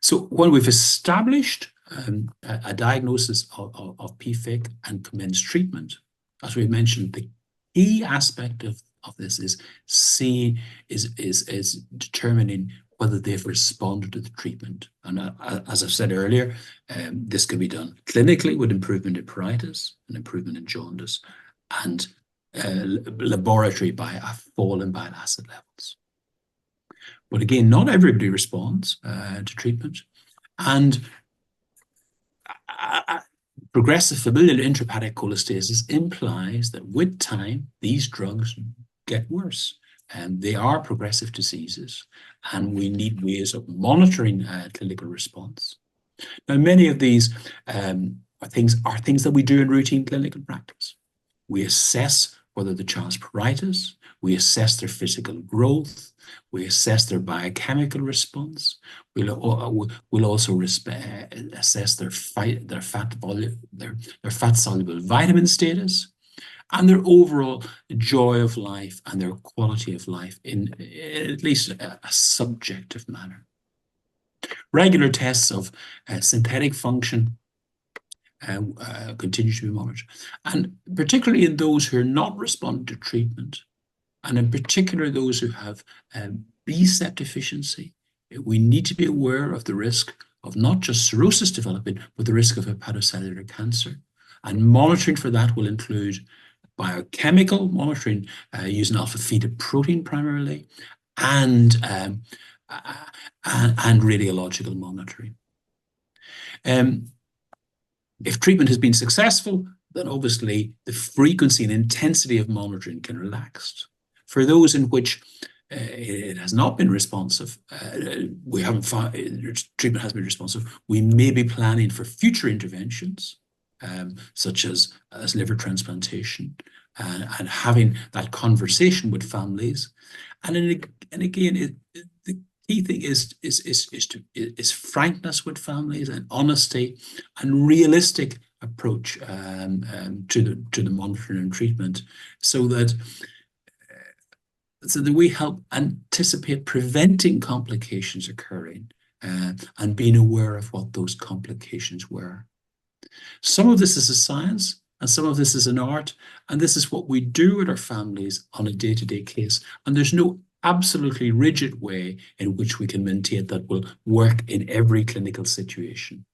So when we've established a diagnosis of PFIC and commenced treatment, as we mentioned, the key aspect of this is determining whether they've responded to the treatment. And as I've said earlier, this can be done clinically with improvement in pruritus and improvement in jaundice, and laboratory by a fall in bile acid levels. But again, not everybody responds to treatment, and progressive familial intrahepatic cholestasis implies that with time, these drugs get worse. And they are progressive diseases, and we need ways of monitoring clinical response. Now, many of these are things that we do in routine clinical practice. We assess whether the child's pruritus, we assess their physical growth, we assess their biochemical response. We'll also assess their fat-soluble vitamin status, and their overall joy of life and their quality of life in at least a subjective manner. Regular tests of synthetic function continue to be monitored, and particularly in those who are not responding to treatment, and in particular those who have B-sept deficiency, we need to be aware of the risk of not just cirrhosis developing, but the risk of hepatocellular cancer. And monitoring for that will include biochemical monitoring using alpha-fetoprotein primarily, and radiological monitoring. If treatment has been successful, then obviously the frequency and intensity of monitoring can relax. For those in which it has not been responsive, we haven't found treatment has been responsive, we may be planning for future interventions, such as liver transplantation, and having that conversation with families. And again, the key thing is frankness with families, and honesty and realistic approach to the monitoring and treatment, so that we help anticipate preventing complications occurring and being aware of what those complications were. Some of this is a science and some of this is an art, and this is what we do with our families on a day-to-day case. And there's no absolutely rigid way in which we can maintain that will work in every clinical situation.